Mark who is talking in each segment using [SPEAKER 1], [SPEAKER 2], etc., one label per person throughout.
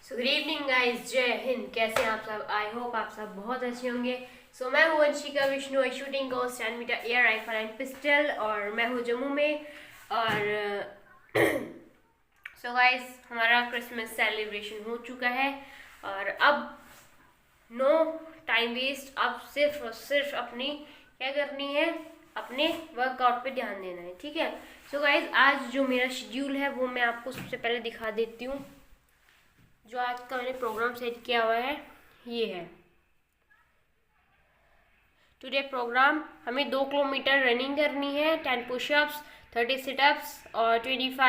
[SPEAKER 1] So good evening guys, जय हिंद। कैसे हैं आप सब? आई होप आप सब बहुत अच्छे होंगे। मैं हूँ Vanshika Vishnu, shooting coach and metre air rifle and pistol, और मैं हूँ जम्मू में। और गाइस, हमारा क्रिसमस सेलिब्रेशन हो चुका है और अब नो टाइम वेस्ट। अब सिर्फ और सिर्फ अपनी क्या करनी है, अपने वर्कआउट पे ध्यान देना है। ठीक है। गाइस, आज जो मेरा शेड्यूल है वो मैं आपको सबसे पहले दिखा देती हूँ। जो आज का मैंने प्रोग्राम सेट किया हुआ है ये है टुडे प्रोग्राम। हमें 2 किलोमीटर रनिंग करनी है, 10 पुशअप्स, 30 सिटअप्स और 25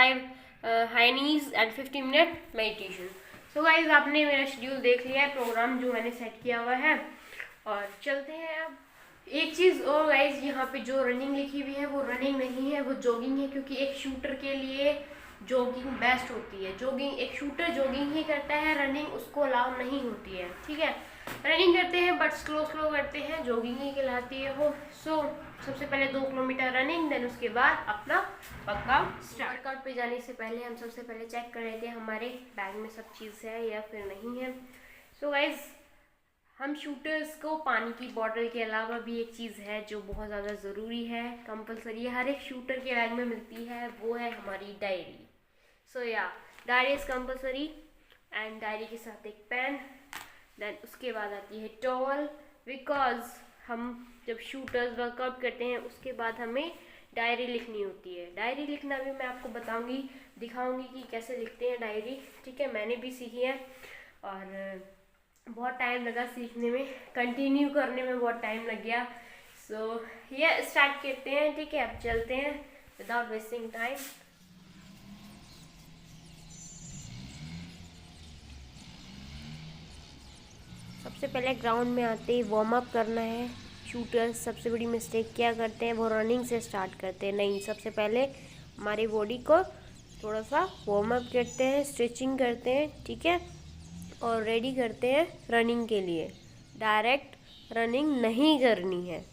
[SPEAKER 1] high knees and 50 minute meditation. Guys, आपने मेरा शेड्यूल देख लिया है, प्रोग्राम जो मैंने सेट किया हुआ है। और चलते हैं अब। एक चीज़ और गाइज, यहाँ पे जो रनिंग लिखी हुई है वो रनिंग नहीं है, वो जॉगिंग है। क्योंकि एक शूटर के लिए जॉगिंग बेस्ट होती है। जॉगिंग, एक शूटर जॉगिंग ही करता है, रनिंग उसको अलाउ नहीं होती है। ठीक है। रनिंग करते हैं बट स्लो स्लो करते हैं, जॉगिंग ही कहलाती है वो। सबसे पहले 2 किलोमीटर रनिंग, देन उसके बाद अपना वर्कआउट स्टार्ट। वर्कआउट पे जाने से पहले हम सबसे पहले चेक कर रहे थे हमारे बैग में सब चीज़ है या फिर नहीं है। गाइज, हम शूटर्स को पानी की बोतल के अलावा भी एक चीज़ है जो बहुत ज़्यादा ज़रूरी है, कंपलसरी हर एक शूटर के बैग में मिलती है, वो है हमारी diary. Diary is compulsory, and diary के साथ एक पेन, देन उसके बाद आती है टॉवल। बिकॉज हम जब शूटर्स वर्कआउट करते हैं उसके बाद हमें डायरी लिखनी होती है। डायरी लिखना भी मैं आपको बताऊंगी, दिखाऊंगी कि कैसे लिखते हैं डायरी। ठीक है, मैंने भी सीखी है और बहुत टाइम लगा सीखने में, कंटिन्यू करने में बहुत टाइम लग गया। ये स्टार्ट करते हैं। ठीक है, अब चलते हैं विदाउट वेस्टिंग टाइम। सबसे पहले ग्राउंड में आते ही वार्म अप करना है। शूटर्स सबसे बड़ी मिस्टेक क्या करते हैं, वो रनिंग से स्टार्ट करते हैं। नहीं, सबसे पहले हमारी बॉडी को थोड़ा सा वार्म अप करते हैं, स्ट्रेचिंग करते हैं। ठीक है, और रेडी करते हैं रनिंग के लिए। डायरेक्ट रनिंग नहीं करनी है।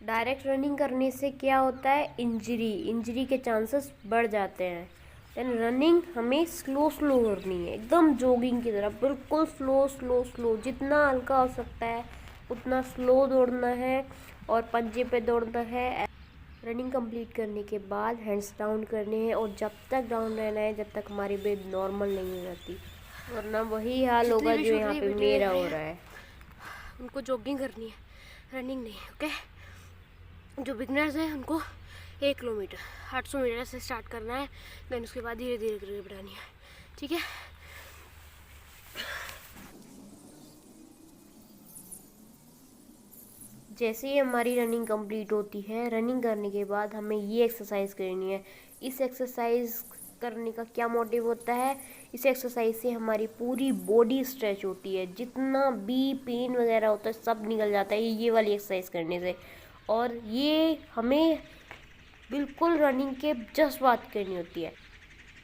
[SPEAKER 1] डायरेक्ट रनिंग करने से क्या होता है, इंजरी के चांसेस बढ़ जाते हैं। देन रनिंग हमें स्लो स्लो करनी है, एकदम जॉगिंग की तरह, बिल्कुल स्लो स्लो स्लो, जितना हल्का हो सकता है उतना स्लो दौड़ना है और पंजे पे दौड़ना है। रनिंग कंप्लीट करने के बाद हैंड्स डाउन करने हैं, और जब तक डाउन रहना है जब तक हमारी ब्रीथ नॉर्मल नहीं हो जाती, वरना वही हाल होगा जो यहाँ पे मेरा हो रहा है। उनको जॉगिंग करनी है, रनिंग नहीं। ओके, जो बिगनर्स हैं उनको 1 किलोमीटर 800 मीटर से स्टार्ट करना है, देन उसके बाद धीरे धीरे करके बढ़ानी है। ठीक है। जैसे ही हमारी रनिंग कंप्लीट होती है, रनिंग करने के बाद हमें ये एक्सरसाइज करनी है। इस एक्सरसाइज करने का क्या मोटिव होता है, इस एक्सरसाइज से हमारी पूरी बॉडी स्ट्रेच होती है, जितना भी पेन वगैरह होता है सब निकल जाता है ये वाली एक्सरसाइज करने से। और ये हमें बिल्कुल रनिंग के जस्ट बात करनी होती है।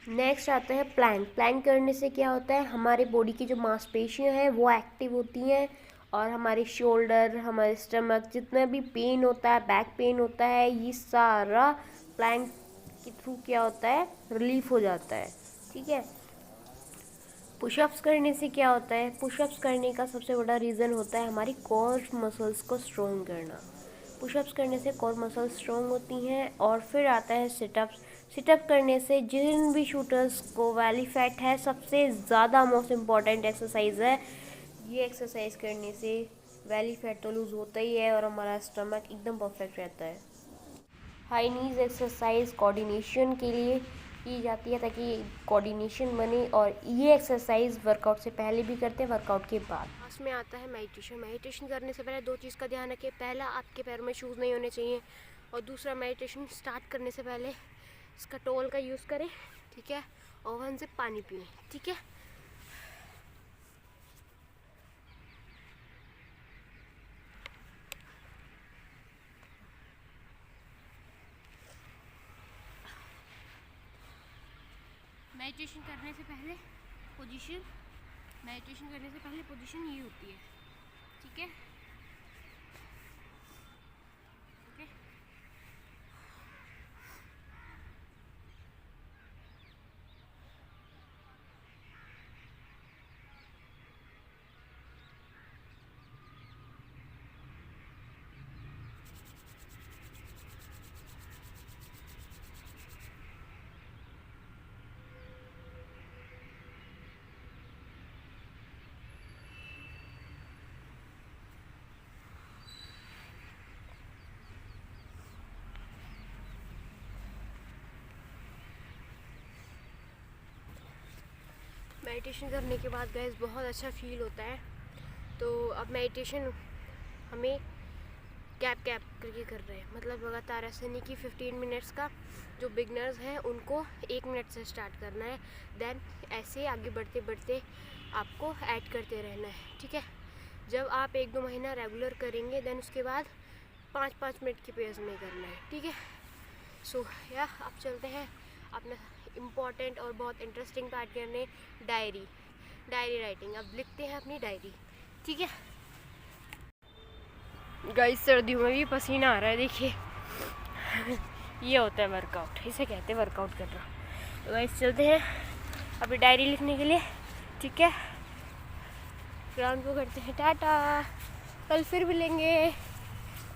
[SPEAKER 1] नेक्स्ट आता है प्लैंक। प्लैंक करने से क्या होता है, हमारे बॉडी की जो मांसपेशियां हैं वो एक्टिव होती हैं, और हमारे शोल्डर, हमारे स्टमक, जितना भी पेन होता है, बैक पेन होता है, ये सारा प्लैंक के थ्रू क्या होता है, रिलीफ हो जाता है। ठीक है। पुशअप्स करने से क्या होता है, पुशअप्स करने का सबसे बड़ा रीज़न होता है हमारी कोर मसल्स को स्ट्रॉन्ग करना। पुशअप्स करने से कोर मसल्स स्ट्रॉन्ग होती हैं। और फिर आता है सिटअप्स। सिटअप करने से जिन भी शूटर्स को वैली फैट है, सबसे ज़्यादा मोस्ट इम्पॉर्टेंट एक्सरसाइज है ये। एक्सरसाइज करने से वैली फैट तो लूज़ होता ही है और हमारा स्टमक एकदम परफेक्ट रहता है। हाई नीज एक्सरसाइज कोऑर्डिनेशन के लिए की जाती है, ताकि कोऑर्डिनेशन बने। और ये एक्सरसाइज वर्कआउट से पहले भी करते हैं, वर्कआउट के बाद। लास्ट में आता है मेडिटेशन। मेडिटेशन करने से पहले 2 चीज़ का ध्यान रखें। पहला, आपके पैरों में शूज़ नहीं होने चाहिए, और दूसरा, मेडिटेशन स्टार्ट करने से पहले इसका टॉवल का यूज़ करें। ठीक है, ओवन से पानी पिए। ठीक है। मेडिटेशन करने से पहले पोजीशन ये होती है। ठीक है। ओके। मेडिटेशन करने के बाद गाइस बहुत अच्छा फील होता है। तो अब मेडिटेशन हमें गैप करके कर रहे हैं, मतलब लगातार ऐसे नहीं कि 15 मिनट्स का। जो बिगनर्स हैं उनको 1 मिनट से स्टार्ट करना है, देन ऐसे आगे बढ़ते बढ़ते आपको ऐड करते रहना है, ठीक है। जब आप 1-2 महीना रेगुलर करेंगे देन उसके बाद 5-5 मिनट की पेस में करना है, ठीक है। सो या अब चलते हैं अपना इम्पॉर्टेंट और बहुत इंटरेस्टिंग पार्ट करने, डायरी राइटिंग। अब लिखते हैं अपनी डायरी, ठीक है। गाइस सर्दियों में भी पसीना आ रहा है, देखिए। ये होता है वर्कआउट, इसे कहते हैं वर्कआउट करना। तो गाइस चलते हैं अपनी डायरी लिखने के लिए, ठीक है। ग्राउंड को करते हैं टाटा, कल फिर मिलेंगे,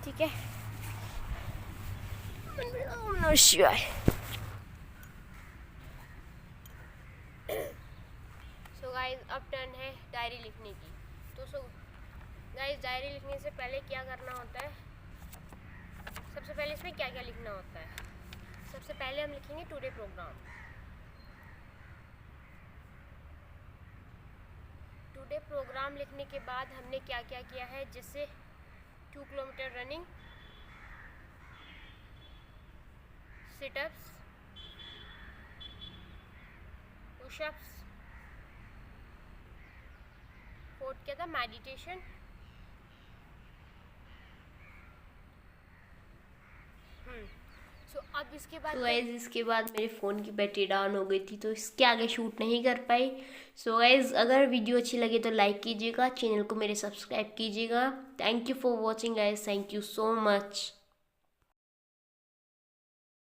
[SPEAKER 1] ठीक है। सो गाइस अब टर्न है डायरी लिखने की। तो गाइस डायरी लिखने से पहले क्या करना होता है, सबसे पहले इसमें क्या क्या लिखना होता है। सबसे पहले हम लिखेंगे टुडे प्रोग्राम। टुडे प्रोग्राम लिखने के बाद हमने क्या क्या किया है, जिससे 2 kilometre running, sit-ups, pushups, fourth क्या था, मेडिटेशन, अब इसके बाद इसके बाद मेरे फ़ोन की बैटरी डाउन हो गई थी, तो इसके आगे शूट नहीं कर पाई। सो गाइज अगर वीडियो अच्छी लगे तो लाइक कीजिएगा, चैनल को मेरे सब्सक्राइब कीजिएगा। Thank you for watching guys, thank you so much.